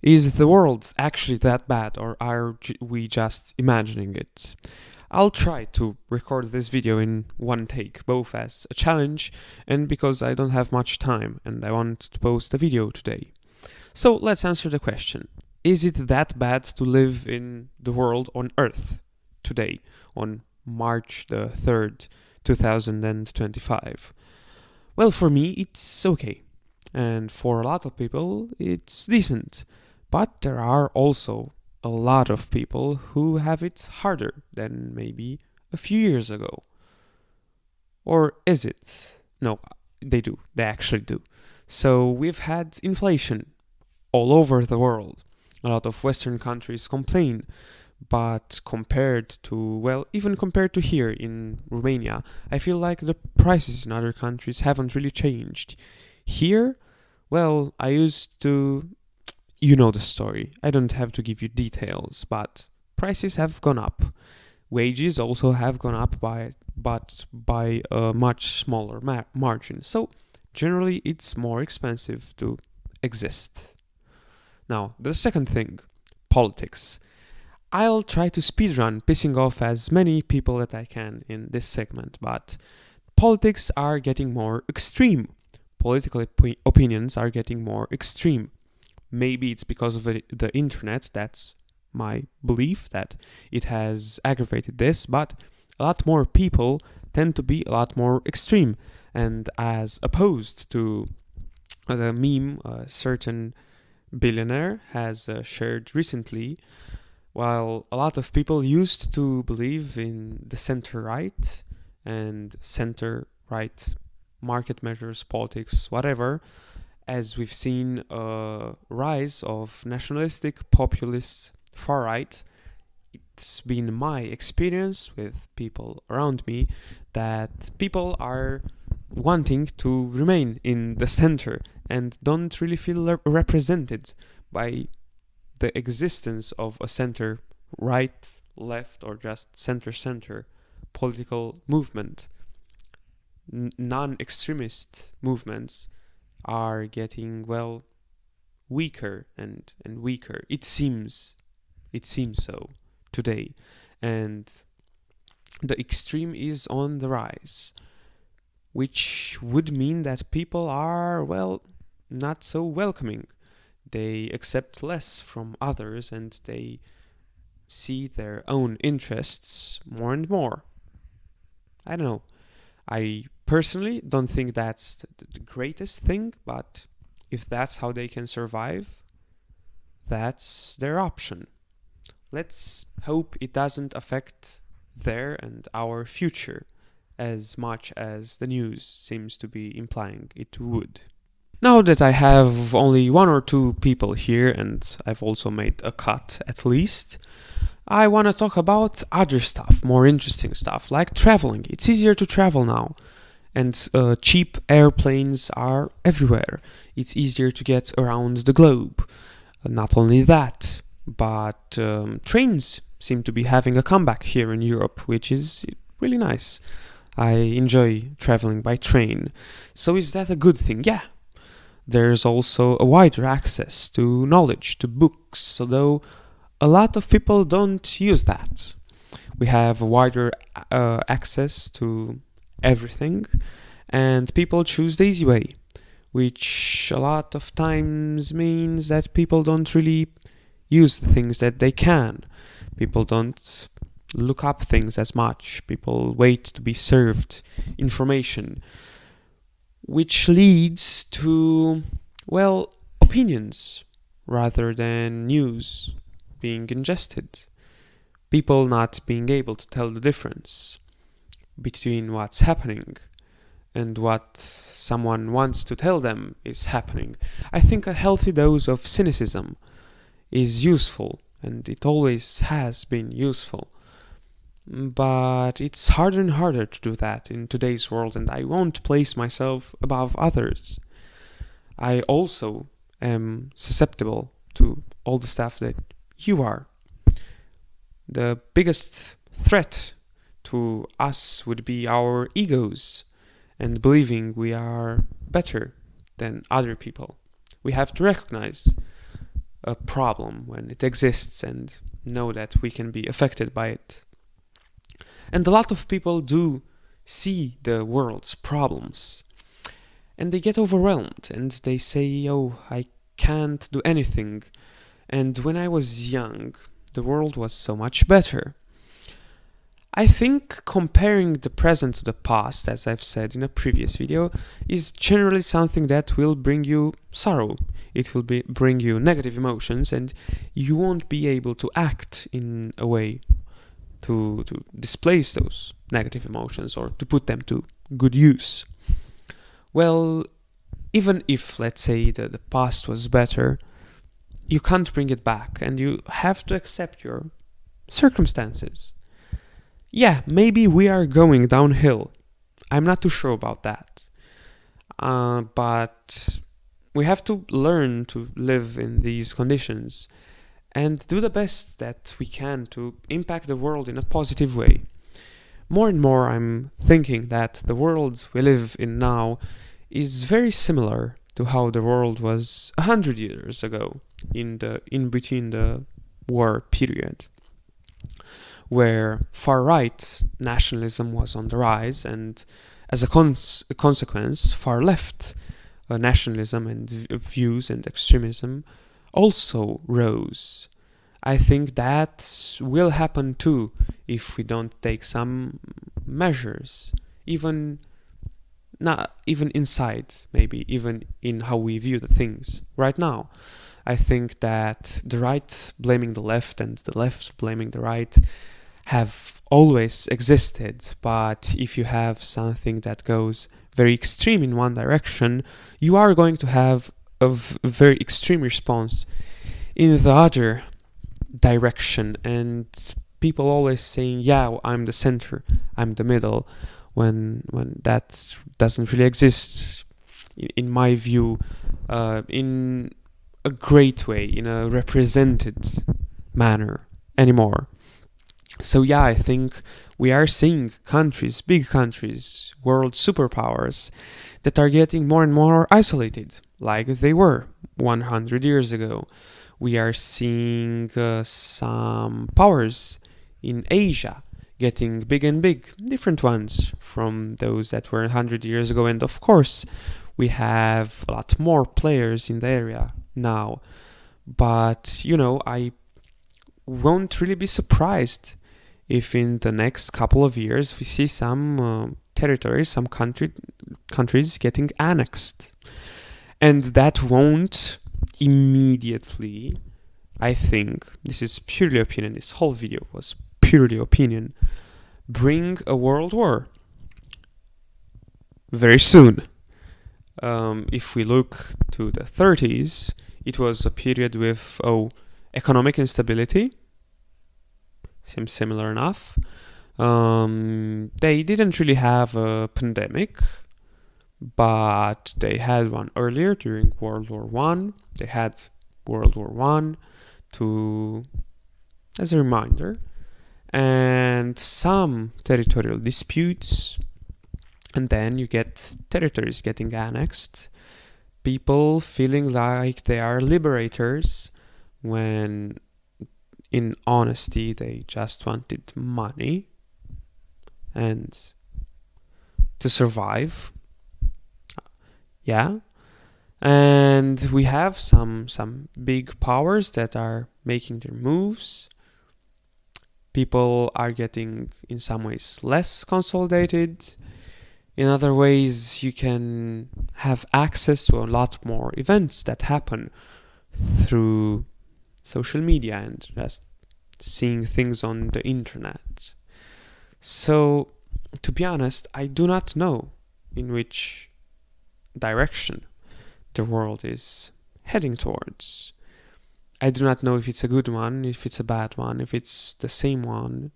Is the world actually that bad, or are we just imagining it? I'll try to record this video in one take, both as a challenge and because I don't have much time and I want to post a video today. So let's answer the question. Is it that bad to live in the world on Earth today, on March the 3rd, 2025? Well, for me, it's okay. And for a lot of people, it's decent. But there are also a lot of people who have it harder than maybe a few years ago. Or is it? No, they do. They actually do. So we've had inflation all over the world. A lot of Western countries complain, but even compared to here in Romania, I feel like the prices in other countries haven't really changed. Here, well, I used to you know the story. I don't have to give you details, but prices have gone up. Wages also have gone up but by a much smaller margin. So generally it's more expensive to exist. Now, the second thing, politics. I'll try to speedrun pissing off as many people that I can in this segment, but politics are getting more extreme. Political opinions are getting more extreme. Maybe it's because of the internet, that's my belief, that it has aggravated this, but a lot more people tend to be a lot more extreme. And as opposed to the meme a certain billionaire has shared recently, while a lot of people used to believe in the center-right and center-right market measures, politics, whatever, as we've seen a rise of nationalistic, populist, far-right, it's been my experience with people around me that people are wanting to remain in the center and don't really feel represented by the existence of a center, right, left, or just center political movement. Non-extremist movements are getting weaker and weaker. It seems so today, and the extreme is on the rise, which would mean that people are not so welcoming. They accept less from others and they see their own interests more and more. I don't know. I personally don't think that's the greatest thing, but if that's how they can survive, that's their option. Let's hope it doesn't affect their and our future as much as the news seems to be implying it would. Now that I have only one or two people here, and I've also made a cut at least, I want to talk about other stuff, more interesting stuff, like traveling. It's easier to travel now, and cheap airplanes are everywhere. It's easier to get around the globe. Not only that, but trains seem to be having a comeback here in Europe, which is really nice. I enjoy traveling by train. So is that a good thing? Yeah. There's also a wider access to knowledge, to books, although a lot of people don't use that. We have a wider access to everything, and people choose the easy way, which a lot of times means that people don't really use the things that they can. People don't look up things as much. People wait to be served information, which leads to, opinions rather than news being ingested. People not being able to tell the difference between what's happening and what someone wants to tell them is happening. I think a healthy dose of cynicism is useful, and it always has been useful. But it's harder and harder to do that in today's world, and I won't place myself above others. I also am susceptible to all the stuff that you are. The biggest threat to us would be our egos and believing we are better than other people. We have to recognize a problem when it exists and know that we can be affected by it. And a lot of people do see the world's problems and they get overwhelmed and they say, oh, I can't do anything. And when I was young, the world was so much better. I think comparing the present to the past, as I've said in a previous video, is generally something that will bring you sorrow. It will bring you negative emotions, and you won't be able to act in a way to displace those negative emotions or to put them to good use. Well, even if, let's say, the past was better, you can't bring it back, and you have to accept your circumstances. Yeah, maybe we are going downhill. I'm not too sure about that. But we have to learn to live in these conditions and do the best that we can to impact the world in a positive way. More and more, I'm thinking that the world we live in now is very similar to how the world was 100 years ago, in between the war period, where far-right nationalism was on the rise, and as a consequence, far-left nationalism and views and extremism also rose. I think that will happen too if we don't take some measures, even inside, maybe even in how we view the things right now. I think that the right blaming the left and the left blaming the right have always existed, but if you have something that goes very extreme in one direction, you are going to have a very extreme response in the other direction. And people always saying, yeah, I'm the center, I'm the middle, when that doesn't really exist, in my view, in a great way, in a represented manner anymore. So yeah, I think we are seeing countries, big countries, world superpowers, that are getting more and more isolated, like they were 100 years ago. We are seeing some powers in Asia getting big and big, different ones from those that were 100 years ago. And of course, we have a lot more players in the area now. But, I won't really be surprised if in the next couple of years we see some territories, some countries getting annexed. And that won't immediately, I think, this is purely opinion, this whole video was purely opinion, bring a world war very soon. If we look to the 30s, it was a period with economic instability. Seems similar enough. They didn't really have a pandemic, but they had one earlier during World War One. They had World War One as a reminder, and some territorial disputes, and then you get territories getting annexed, people feeling like they are liberators when in honesty they just wanted money and to survive. Yeah. And we have some big powers that are making their moves. People are getting, in some ways, less consolidated. In other ways, you can have access to a lot more events that happen through social media and just seeing things on the internet. So, to be honest, I do not know in which direction the world is heading towards. I do not know if it's a good one, if it's a bad one, if it's the same one.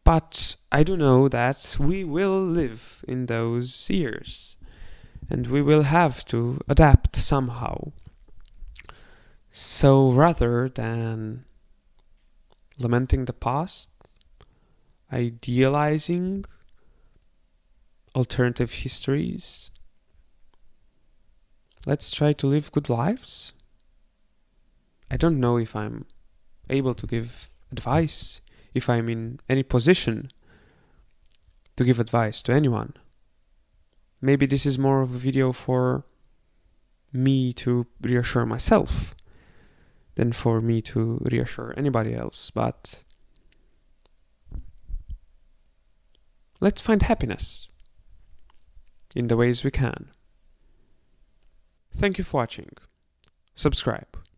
But I do know that we will live in those years, and we will have to adapt somehow. So rather than lamenting the past, idealizing alternative histories, let's try to live good lives. I don't know if I'm able to give advice, if I'm in any position to give advice to anyone. Maybe this is more of a video for me to reassure myself than for me to reassure anybody else. But let's find happiness in the ways we can. Thank you for watching. Subscribe.